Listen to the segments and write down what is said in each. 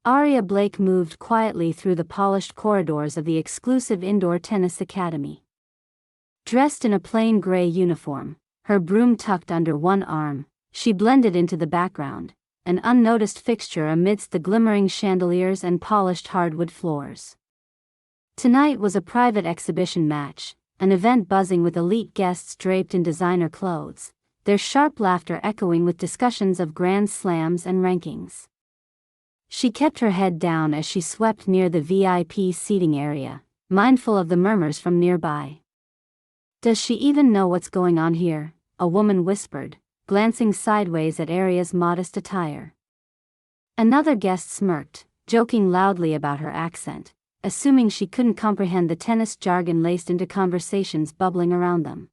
Aria Blake moved quietly through the polished corridors of the exclusive indoor tennis academy. Dressed in a plain gray uniform, her broom tucked under one arm, she blended into the background, an unnoticed fixture amidst the glimmering chandeliers and polished hardwood floors. Tonight was a private exhibition match, an event buzzing with elite guests draped in designer clothes, their sharp laughter echoing with discussions of grand slams and rankings. She kept her head down as she swept near the VIP seating area, mindful of the murmurs from nearby. "Does she even know what's going on here?" a woman whispered, glancing sideways at Aria's modest attire. Another guest smirked, joking loudly about her accent, assuming she couldn't comprehend the tennis jargon laced into conversations bubbling around them.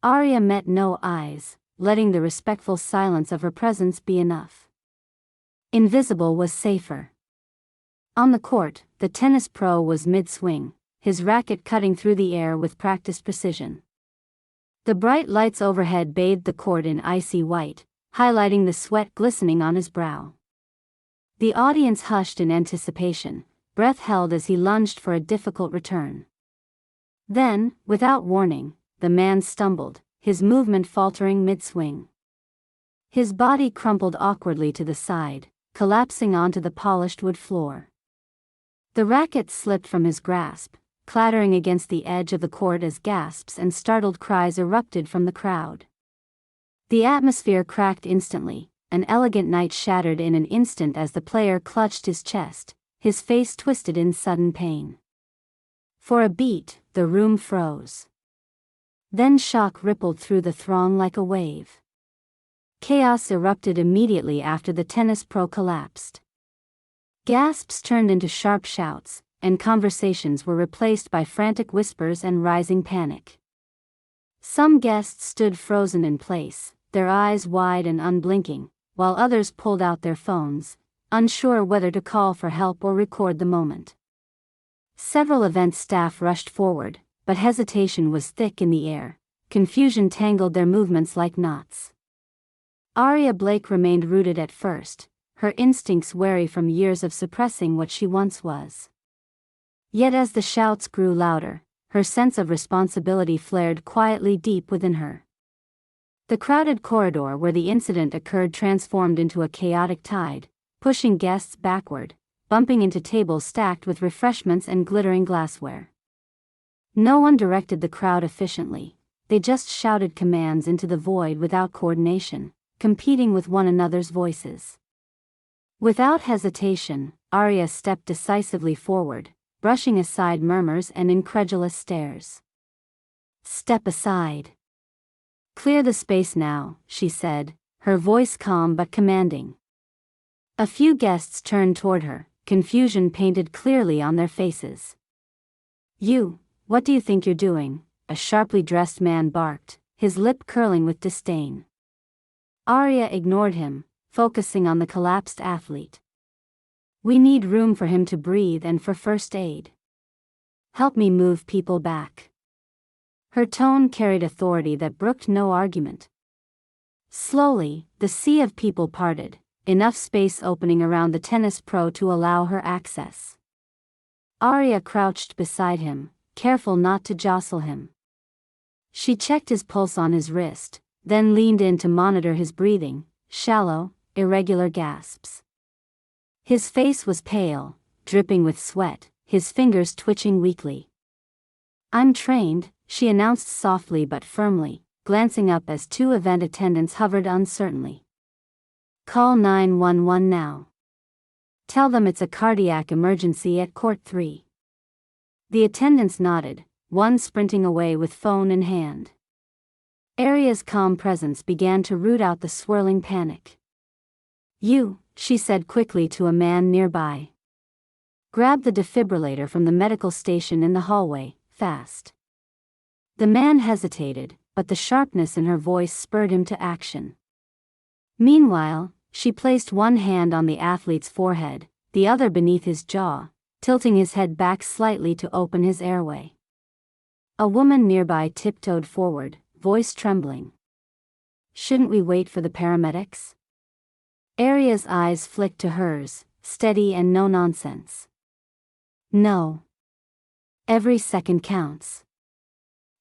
Aria met no eyes, letting the respectful silence of her presence be enough. Invisible was safer. On the court, the tennis pro was mid-swing, his racket cutting through the air with practiced precision. The bright lights overhead bathed the court in icy white, highlighting the sweat glistening on his brow. The audience hushed in anticipation, breath held as he lunged for a difficult return. Then, without warning, the man stumbled, his movement faltering mid-swing. His body crumpled awkwardly to the side, collapsing onto the polished wood floor. The racket slipped from his grasp, clattering against the edge of the court as gasps and startled cries erupted from the crowd. The atmosphere cracked instantly, an elegant night shattered in an instant as the player clutched his chest, his face twisted in sudden pain. For a beat, the room froze. Then shock rippled through the throng like a wave. Chaos erupted immediately after the tennis pro collapsed. Gasps turned into sharp shouts, and conversations were replaced by frantic whispers and rising panic. Some guests stood frozen in place, their eyes wide and unblinking, while others pulled out their phones, unsure whether to call for help or record the moment. Several event staff rushed forward, but hesitation was thick in the air, confusion tangled their movements like knots. Aria Blake remained rooted at first, her instincts wary from years of suppressing what she once was. Yet as the shouts grew louder, her sense of responsibility flared quietly deep within her. The crowded corridor where the incident occurred transformed into a chaotic tide, pushing guests backward, bumping into tables stacked with refreshments and glittering glassware. No one directed the crowd efficiently, they just shouted commands into the void without coordination, competing with one another's voices. Without hesitation, Aria stepped decisively forward, brushing aside murmurs and incredulous stares. "Step aside. Clear the space now," she said, her voice calm but commanding. A few guests turned toward her, confusion painted clearly on their faces. "You, what do you think you're doing?" a sharply dressed man barked, his lip curling with disdain. Aria ignored him, focusing on the collapsed athlete. "We need room for him to breathe and for first aid. Help me move people back." Her tone carried authority that brooked no argument. Slowly, the sea of people parted, enough space opening around the tennis pro to allow her access. Aria crouched beside him, careful not to jostle him. She checked his pulse on his wrist, then leaned in to monitor his breathing, shallow, irregular gasps. His face was pale, dripping with sweat, his fingers twitching weakly. "I'm trained," she announced softly but firmly, glancing up as two event attendants hovered uncertainly. "Call 911 now. Tell them it's a cardiac emergency at Court 3. The attendants nodded, one sprinting away with phone in hand. Aria's calm presence began to root out the swirling panic. "You," she said quickly to a man nearby. "Grab the defibrillator from the medical station in the hallway, fast." The man hesitated, but the sharpness in her voice spurred him to action. Meanwhile, she placed one hand on the athlete's forehead, the other beneath his jaw, tilting his head back slightly to open his airway. A woman nearby tiptoed forward, voice trembling. "Shouldn't we wait for the paramedics?" Aria's eyes flicked to hers, steady and no nonsense. No. Every second counts.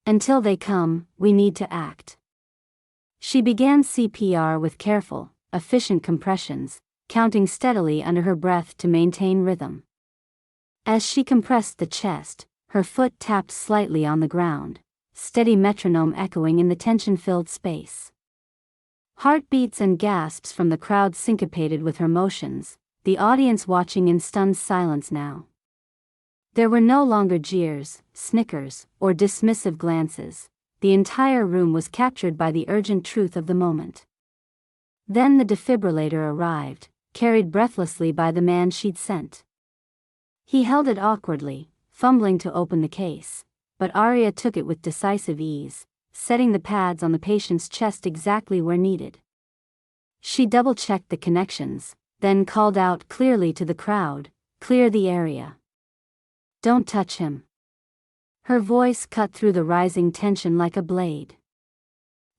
Until they come, we need to act. She began CPR with careful, efficient compressions, counting steadily under her breath to maintain rhythm. As she compressed the chest, her foot tapped slightly on the ground, steady metronome echoing in the tension-filled space. Heartbeats and gasps from the crowd syncopated with her motions, the audience watching in stunned silence now. There were no longer jeers, snickers, or dismissive glances. The entire room was captured by the urgent truth of the moment. Then the defibrillator arrived, carried breathlessly by the man she'd sent. He held it awkwardly, fumbling to open the case, but Arya took it with decisive ease, setting the pads on the patient's chest exactly where needed. She double-checked the connections, then called out clearly to the crowd, "Clear the area. Don't touch him." Her voice cut through the rising tension like a blade.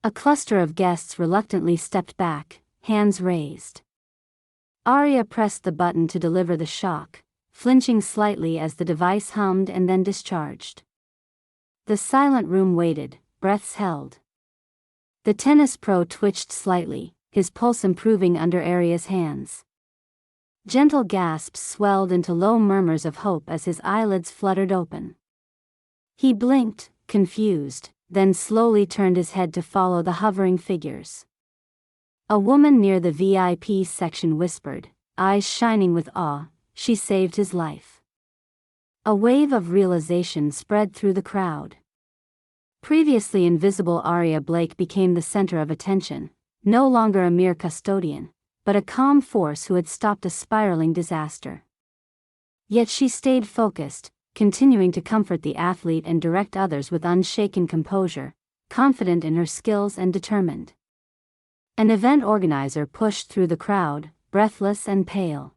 A cluster of guests reluctantly stepped back, hands raised. Arya pressed the button to deliver the shock, flinching slightly as the device hummed and then discharged. The silent room waited, breaths held. The tennis pro twitched slightly, his pulse improving under Arya's hands. Gentle gasps swelled into low murmurs of hope as his eyelids fluttered open. He blinked, confused, then slowly turned his head to follow the hovering figures. A woman near the VIP section whispered, eyes shining with awe, "She saved his life." A wave of realization spread through the crowd. Previously invisible Arya Blake became the center of attention, no longer a mere custodian, but a calm force who had stopped a spiraling disaster. Yet she stayed focused, continuing to comfort the athlete and direct others with unshaken composure, confident in her skills and determined. An event organizer pushed through the crowd, breathless and pale.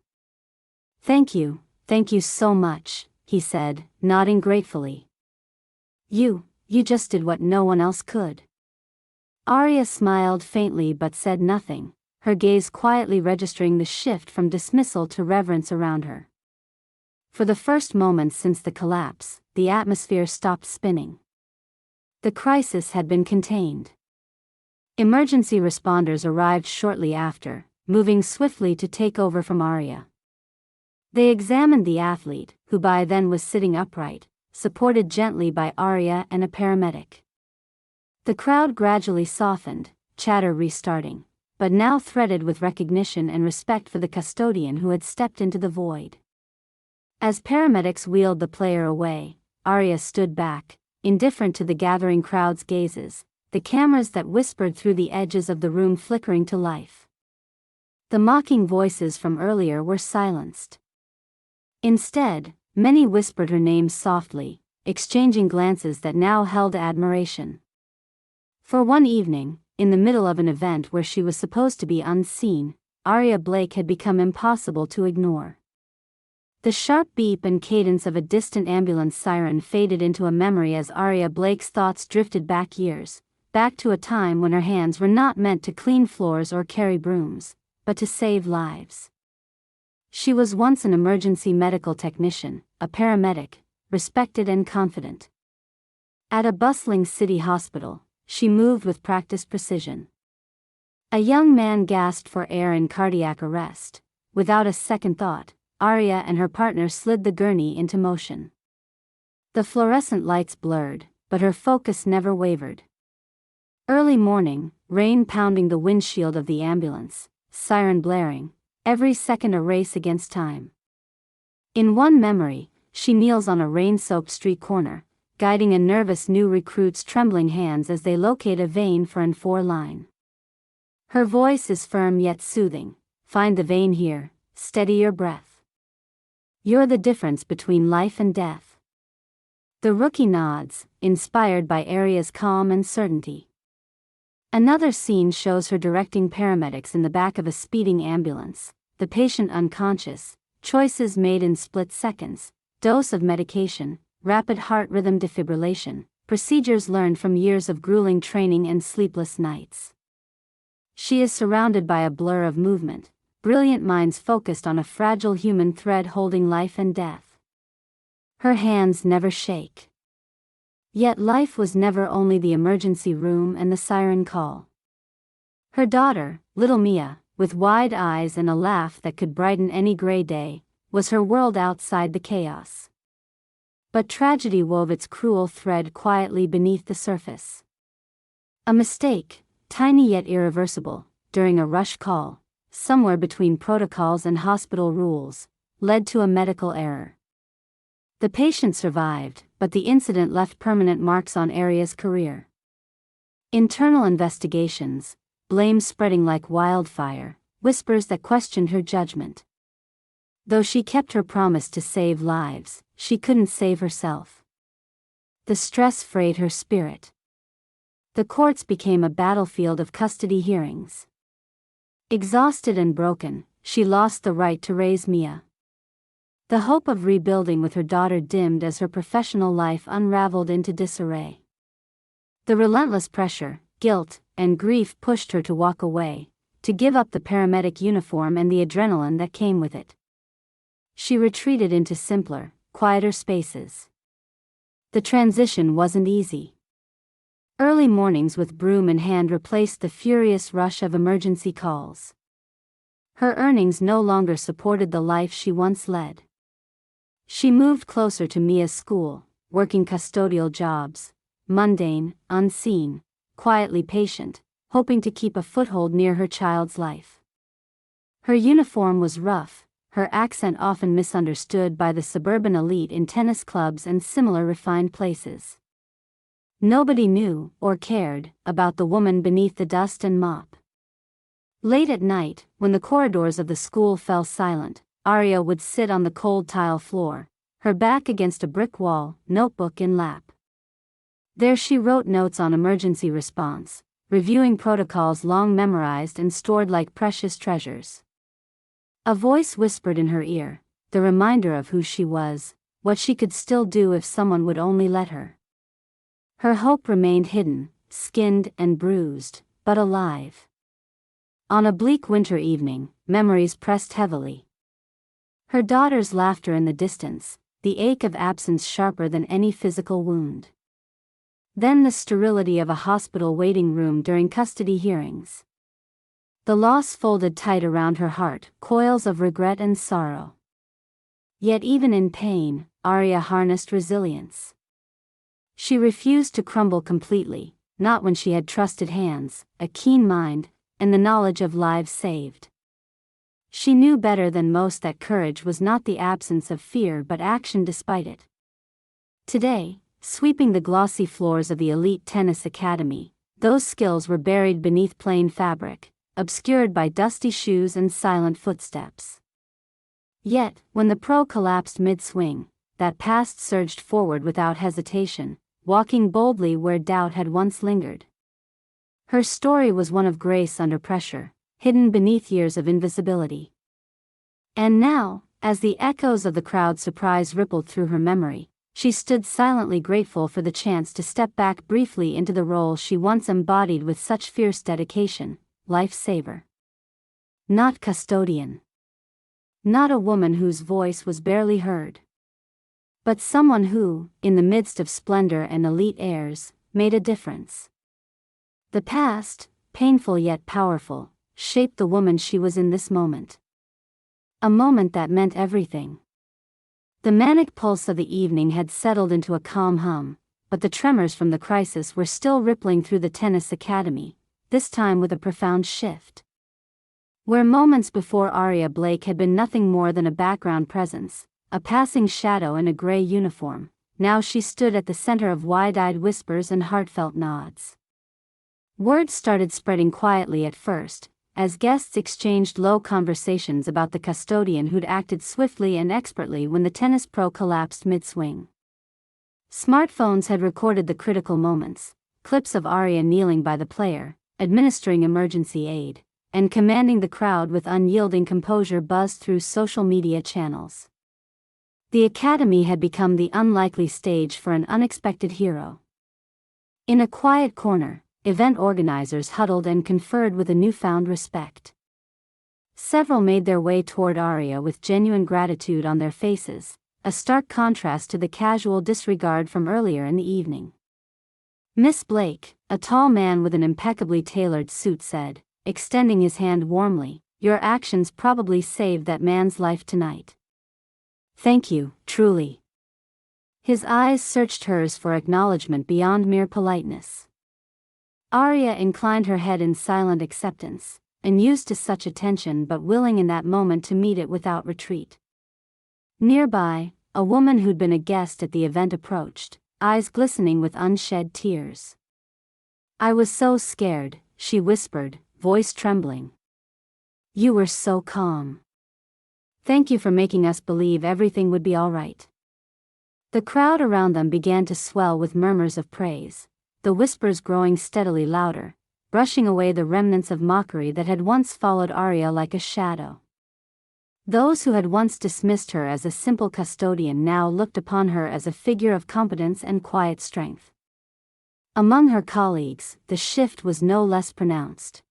Thank you so much," he said, nodding gratefully. You just did what no one else could." Arya smiled faintly but said nothing, her gaze quietly registering the shift from dismissal to reverence around her. For the first moments since the collapse, the atmosphere stopped spinning. The crisis had been contained. Emergency responders arrived shortly after, moving swiftly to take over from Arya. They examined the athlete, who by then was sitting upright, supported gently by Arya and a paramedic. The crowd gradually softened, chatter restarting, but now threaded with recognition and respect for the custodian who had stepped into the void. As paramedics wheeled the player away, Arya stood back, indifferent to the gathering crowd's gazes, the cameras that whispered through the edges of the room flickering to life. The mocking voices from earlier were silenced. Instead, many whispered her name softly, exchanging glances that now held admiration. For one evening, in the middle of an event where she was supposed to be unseen, Arya Blake had become impossible to ignore. The sharp beep and cadence of a distant ambulance siren faded into a memory as Arya Blake's thoughts drifted back years, back to a time when her hands were not meant to clean floors or carry brooms, but to save lives. She was once an emergency medical technician, a paramedic, respected and confident. At a bustling city hospital, she moved with practiced precision. A young man gasped for air in cardiac arrest. Without a second thought, Arya and her partner slid the gurney into motion. The fluorescent lights blurred, but her focus never wavered. Early morning, rain pounding the windshield of the ambulance, siren blaring, every second a race against time. In one memory, she kneels on a rain-soaked street corner, guiding a nervous new recruit's trembling hands as they locate a vein for an 4-line. Her voice is firm yet soothing, "Find the vein here, steady your breath. You're the difference between life and death." The rookie nods, inspired by Arya's calm and certainty. Another scene shows her directing paramedics in the back of a speeding ambulance, the patient unconscious, choices made in split seconds, dose of medication, rapid heart rhythm defibrillation, procedures learned from years of grueling training and sleepless nights. She is surrounded by a blur of movement, brilliant minds focused on a fragile human thread holding life and death. Her hands never shake. Yet life was never only the emergency room and the siren call. Her daughter, little Mia, with wide eyes and a laugh that could brighten any gray day, was her world outside the chaos. But tragedy wove its cruel thread quietly beneath the surface. A mistake, tiny yet irreversible, during a rush call, somewhere between protocols and hospital rules, led to a medical error. The patient survived, but the incident left permanent marks on Aria's career. Internal investigations, blame spreading like wildfire, whispers that questioned her judgment. Though she kept her promise to save lives, she couldn't save herself. The stress frayed her spirit. The courts became a battlefield of custody hearings. Exhausted and broken, she lost the right to raise Mia. The hope of rebuilding with her daughter dimmed as her professional life unraveled into disarray. The relentless pressure, guilt, and grief pushed her to walk away, to give up the paramedic uniform and the adrenaline that came with it. She retreated into simpler, quieter spaces. The transition wasn't easy. Early mornings with broom in hand replaced the furious rush of emergency calls. Her earnings no longer supported the life she once led. She moved closer to Mia's school, working custodial jobs, mundane, unseen, quietly patient, hoping to keep a foothold near her child's life. Her uniform was rough, her accent often misunderstood by the suburban elite in tennis clubs and similar refined places. Nobody knew, or cared, about the woman beneath the dust and mop. Late at night, when the corridors of the school fell silent, Aria would sit on the cold tile floor, her back against a brick wall, notebook in lap. There she wrote notes on emergency response, reviewing protocols long memorized and stored like precious treasures. A voice whispered in her ear, the reminder of who she was, what she could still do if someone would only let her. Her hope remained hidden, skinned and bruised, but alive. On a bleak winter evening, memories pressed heavily. Her daughter's laughter in the distance, the ache of absence sharper than any physical wound. Then the sterility of a hospital waiting room during custody hearings. The loss folded tight around her heart, coils of regret and sorrow. Yet even in pain, Aria harnessed resilience. She refused to crumble completely, not when she had trusted hands, a keen mind, and the knowledge of lives saved. She knew better than most that courage was not the absence of fear but action despite it. Today, sweeping the glossy floors of the elite tennis academy, those skills were buried beneath plain fabric, obscured by dusty shoes and silent footsteps. Yet, when the pro collapsed mid-swing, that past surged forward without hesitation, walking boldly where doubt had once lingered. Her story was one of grace under pressure, hidden beneath years of invisibility. And now, as the echoes of the crowd's surprise rippled through her memory, she stood silently grateful for the chance to step back briefly into the role she once embodied with such fierce dedication, lifesaver. Not custodian. Not a woman whose voice was barely heard. But someone who, in the midst of splendor and elite airs, made a difference. The past, painful yet powerful, shaped the woman she was in this moment. A moment that meant everything. The manic pulse of the evening had settled into a calm hum, but the tremors from the crisis were still rippling through the tennis academy, this time with a profound shift. Where moments before Aria Blake had been nothing more than a background presence, a passing shadow in a gray uniform, now she stood at the center of wide-eyed whispers and heartfelt nods. Words started spreading quietly at first, as guests exchanged low conversations about the custodian who'd acted swiftly and expertly when the tennis pro collapsed mid-swing. Smartphones had recorded the critical moments, clips of Aria kneeling by the player, administering emergency aid, and commanding the crowd with unyielding composure buzzed through social media channels. The academy had become the unlikely stage for an unexpected hero. In a quiet corner, event organizers huddled and conferred with a newfound respect. Several made their way toward Arya with genuine gratitude on their faces, a stark contrast to the casual disregard from earlier in the evening. Miss Blake, a tall man with an impeccably tailored suit, said, extending his hand warmly, "Your actions probably saved that man's life tonight." "Thank you, truly." His eyes searched hers for acknowledgement beyond mere politeness. Arya inclined her head in silent acceptance, unused to such attention but willing in that moment to meet it without retreat. Nearby, a woman who'd been a guest at the event approached, eyes glistening with unshed tears. "I was so scared," she whispered, voice trembling. "You were so calm. Thank you for making us believe everything would be all right." The crowd around them began to swell with murmurs of praise, the whispers growing steadily louder, brushing away the remnants of mockery that had once followed Arya like a shadow. Those who had once dismissed her as a simple custodian now looked upon her as a figure of competence and quiet strength. Among her colleagues, the shift was no less pronounced.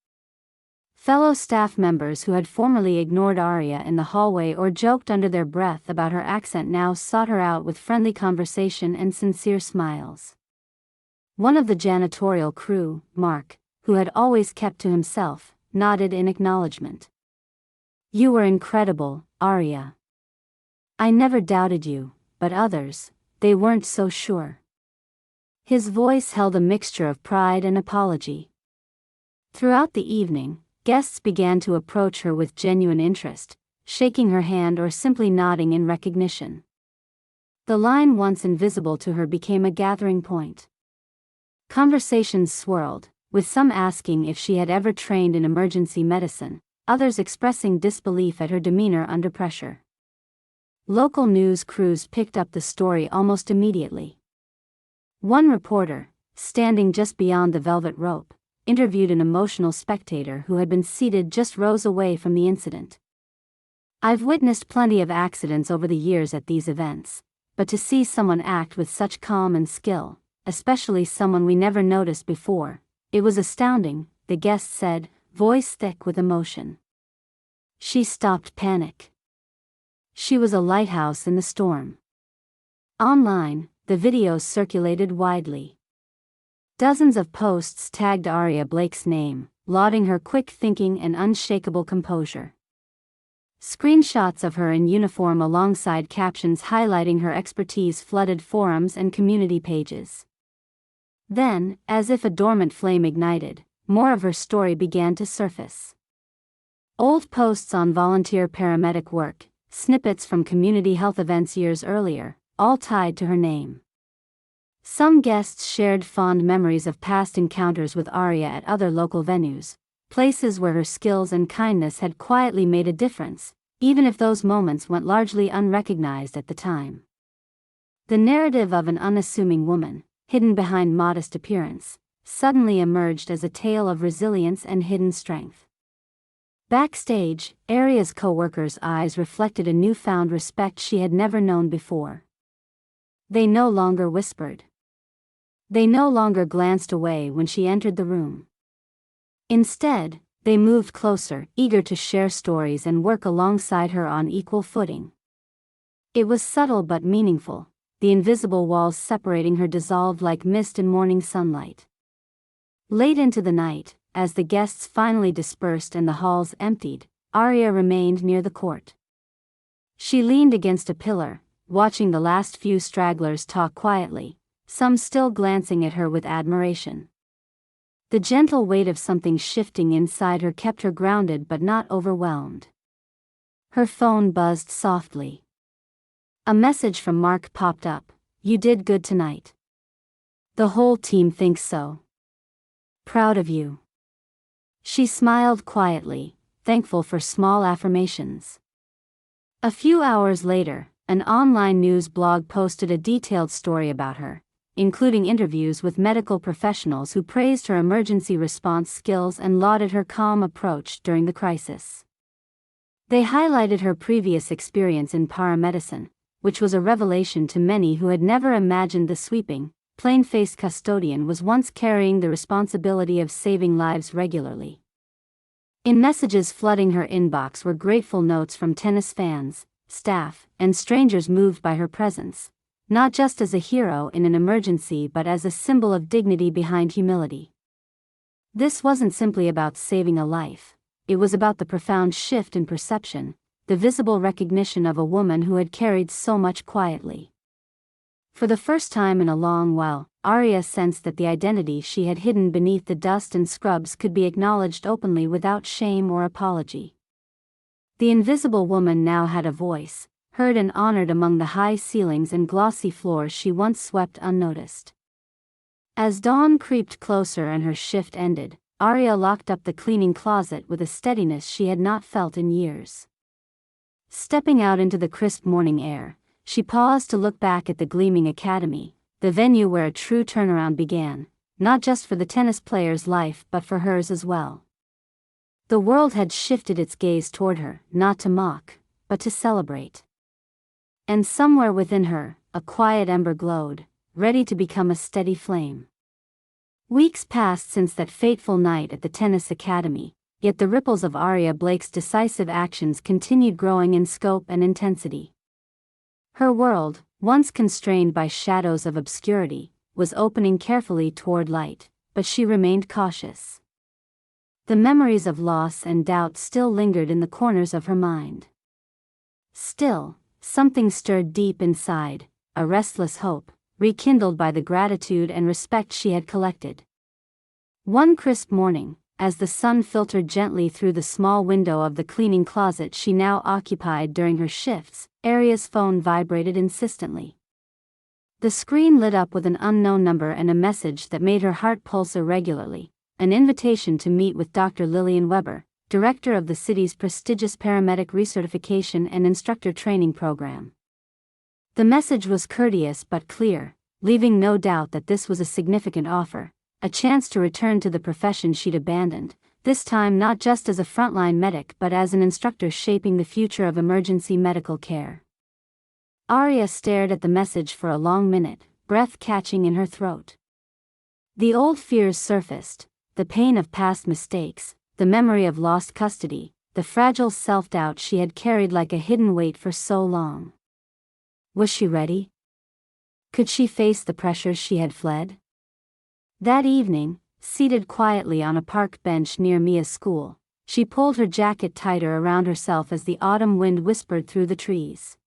Fellow staff members who had formerly ignored Arya in the hallway or joked under their breath about her accent now sought her out with friendly conversation and sincere smiles. One of the janitorial crew, Mark, who had always kept to himself, nodded in acknowledgement. "You were incredible, Arya. I never doubted you, but others, they weren't so sure." His voice held a mixture of pride and apology. Throughout the evening, guests began to approach her with genuine interest, shaking her hand or simply nodding in recognition. The line once invisible to her became a gathering point. Conversations swirled, with some asking if she had ever trained in emergency medicine, others expressing disbelief at her demeanor under pressure. Local news crews picked up the story almost immediately. One reporter, standing just beyond the velvet rope, interviewed an emotional spectator who had been seated just rows away from the incident. "I've witnessed plenty of accidents over the years at these events, but to see someone act with such calm and skill, especially someone we never noticed before, it was astounding," the guest said, voice thick with emotion. She stopped panic. She was a lighthouse in the storm. Online, the videos circulated widely. Dozens of posts tagged Arya Blake's name, lauding her quick thinking and unshakable composure. Screenshots of her in uniform alongside captions highlighting her expertise flooded forums and community pages. Then, as if a dormant flame ignited, more of her story began to surface. Old posts on volunteer paramedic work, snippets from community health events years earlier, all tied to her name. Some guests shared fond memories of past encounters with Arya at other local venues, places where her skills and kindness had quietly made a difference, even if those moments went largely unrecognized at the time. The narrative of an unassuming woman, hidden behind modest appearance, suddenly emerged as a tale of resilience and hidden strength. Backstage, Arya's co-workers' eyes reflected a newfound respect she had never known before. They no longer whispered. They no longer glanced away when she entered the room. Instead, they moved closer, eager to share stories and work alongside her on equal footing. It was subtle but meaningful, the invisible walls separating her dissolved like mist in morning sunlight. Late into the night, as the guests finally dispersed and the halls emptied, Arya remained near the court. She leaned against a pillar, watching the last few stragglers talk quietly, some still glancing at her with admiration. The gentle weight of something shifting inside her kept her grounded but not overwhelmed. Her phone buzzed softly. A message from Mark popped up. "You did good tonight. The whole team thinks so. Proud of you." She smiled quietly, thankful for small affirmations. A few hours later, an online news blog posted a detailed story about her, including interviews with medical professionals who praised her emergency response skills and lauded her calm approach during the crisis. They highlighted her previous experience in paramedicine, which was a revelation to many who had never imagined the sweeping, plain-faced custodian was once carrying the responsibility of saving lives regularly. In messages flooding her inbox were grateful notes from tennis fans, staff, and strangers moved by her presence, not just as a hero in an emergency but as a symbol of dignity behind humility. This wasn't simply about saving a life, it was about the profound shift in perception, the visible recognition of a woman who had carried so much quietly. For the first time in a long while, Arya sensed that the identity she had hidden beneath the dust and scrubs could be acknowledged openly without shame or apology. The invisible woman now had a voice, heard and honored among the high ceilings and glossy floors she once swept unnoticed. As dawn creeped closer and her shift ended, Arya locked up the cleaning closet with a steadiness she had not felt in years. Stepping out into the crisp morning air, she paused to look back at the gleaming academy, the venue where a true turnaround began, not just for the tennis player's life but for hers as well. The world had shifted its gaze toward her, not to mock, but to celebrate. And somewhere within her, a quiet ember glowed, ready to become a steady flame. Weeks passed since that fateful night at the tennis academy, yet the ripples of Arya Blake's decisive actions continued growing in scope and intensity. Her world, once constrained by shadows of obscurity, was opening carefully toward light, but she remained cautious. The memories of loss and doubt still lingered in the corners of her mind. Still, something stirred deep inside, a restless hope, rekindled by the gratitude and respect she had collected. One crisp morning, as the sun filtered gently through the small window of the cleaning closet she now occupied during her shifts, Arya's phone vibrated insistently. The screen lit up with an unknown number and a message that made her heart pulse irregularly, an invitation to meet with Dr. Lillian Weber, director of the city's prestigious paramedic recertification and instructor training program. The message was courteous but clear, leaving no doubt that this was a significant offer, a chance to return to the profession she'd abandoned, this time not just as a frontline medic but as an instructor shaping the future of emergency medical care. Arya stared at the message for a long minute, breath catching in her throat. The old fears surfaced, the pain of past mistakes, the memory of lost custody, the fragile self-doubt she had carried like a hidden weight for so long. Was she ready? Could she face the pressures she had fled? That evening, seated quietly on a park bench near Mia's school, she pulled her jacket tighter around herself as the autumn wind whispered through the trees.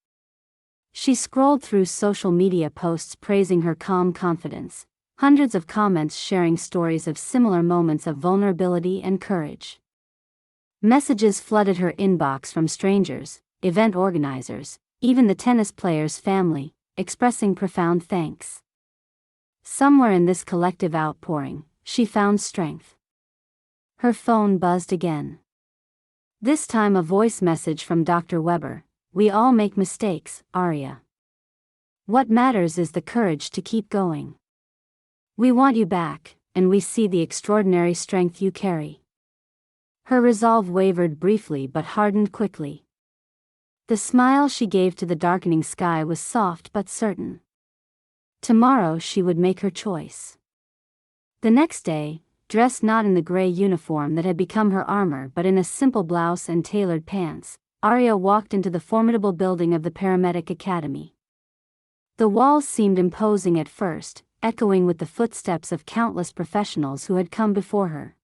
She scrolled through social media posts praising her calm confidence, hundreds of comments sharing stories of similar moments of vulnerability and courage. Messages flooded her inbox from strangers, event organizers, even the tennis player's family, expressing profound thanks. Somewhere in this collective outpouring, she found strength. Her phone buzzed again. This time a voice message from Dr. Weber. "We all make mistakes, Arya. What matters is the courage to keep going. We want you back, and we see the extraordinary strength you carry." Her resolve wavered briefly but hardened quickly. The smile she gave to the darkening sky was soft but certain. Tomorrow she would make her choice. The next day, dressed not in the gray uniform that had become her armor but in a simple blouse and tailored pants, Arya walked into the formidable building of the paramedic academy. The walls seemed imposing at first, echoing with the footsteps of countless professionals who had come before her.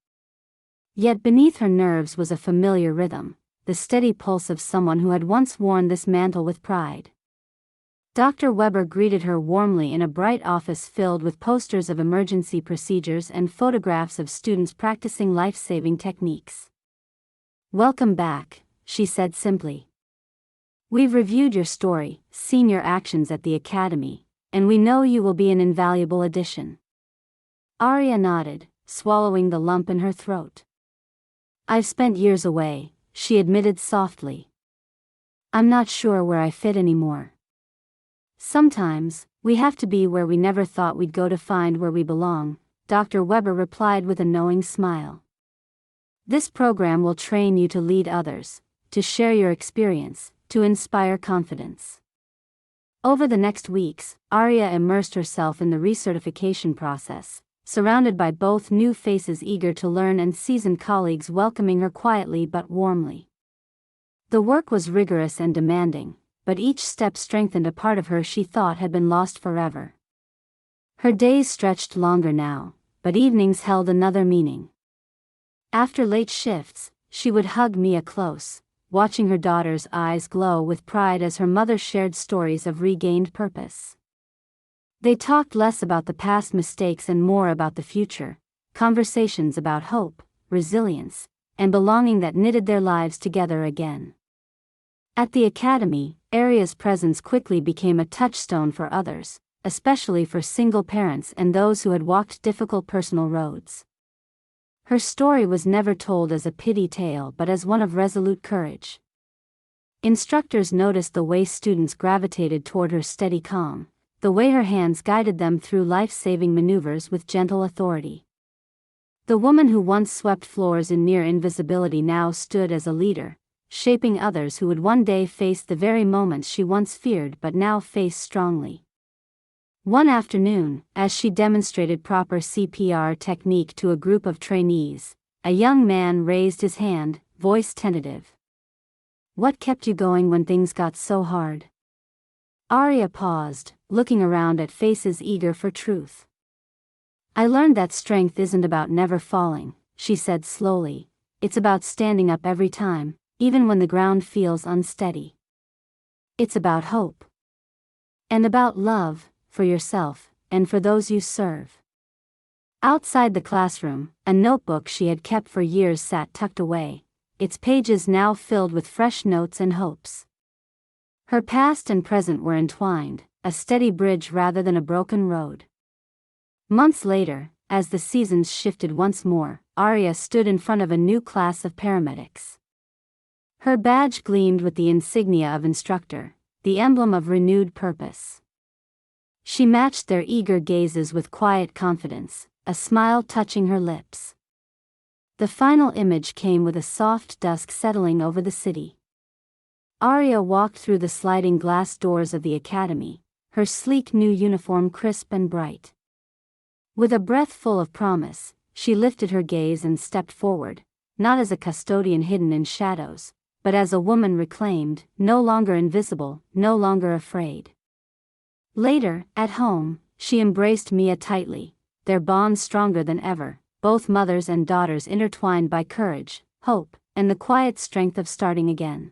Yet beneath her nerves was a familiar rhythm, the steady pulse of someone who had once worn this mantle with pride. Dr. Weber greeted her warmly in a bright office filled with posters of emergency procedures and photographs of students practicing life-saving techniques. "Welcome back," she said simply. "We've reviewed your story, seen your actions at the academy, and we know you will be an invaluable addition." Arya nodded, swallowing the lump in her throat. "I've spent years away," she admitted softly. "I'm not sure where I fit anymore. Sometimes, we have to be where we never thought we'd go to find where we belong," Dr. Weber replied with a knowing smile. "This program will train you to lead others, to share your experience, to inspire confidence." Over the next weeks, Arya immersed herself in the recertification process, surrounded by both new faces eager to learn and seasoned colleagues welcoming her quietly but warmly. The work was rigorous and demanding, but each step strengthened a part of her she thought had been lost forever. Her days stretched longer now, but evenings held another meaning. After late shifts, she would hug Mia close, watching her daughter's eyes glow with pride as her mother shared stories of regained purpose. They talked less about the past mistakes and more about the future, conversations about hope, resilience, and belonging that knitted their lives together again. At the academy, Aria's presence quickly became a touchstone for others, especially for single parents and those who had walked difficult personal roads. Her story was never told as a pity tale but as one of resolute courage. Instructors noticed the way students gravitated toward her steady calm, the way her hands guided them through life-saving maneuvers with gentle authority. The woman who once swept floors in near invisibility now stood as a leader, shaping others who would one day face the very moments she once feared but now faced strongly. One afternoon, as she demonstrated proper CPR technique to a group of trainees, a young man raised his hand, voice tentative. "What kept you going when things got so hard?" Aria paused, looking around at faces eager for truth. "I learned that strength isn't about never falling," she said slowly. "It's about standing up every time, even when the ground feels unsteady. It's about hope. And about love, for yourself, and for those you serve." Outside the classroom, a notebook she had kept for years sat tucked away, its pages now filled with fresh notes and hopes. Her past and present were entwined, a steady bridge rather than a broken road. Months later, as the seasons shifted once more, Aria stood in front of a new class of paramedics. Her badge gleamed with the insignia of instructor, the emblem of renewed purpose. She matched their eager gazes with quiet confidence, a smile touching her lips. The final image came with a soft dusk settling over the city. Aria walked through the sliding glass doors of the academy, her sleek new uniform crisp and bright. With a breath full of promise, she lifted her gaze and stepped forward, not as a custodian hidden in shadows, but as a woman reclaimed, no longer invisible, no longer afraid. Later, at home, she embraced Mia tightly, their bond stronger than ever, both mothers and daughters intertwined by courage, hope, and the quiet strength of starting again.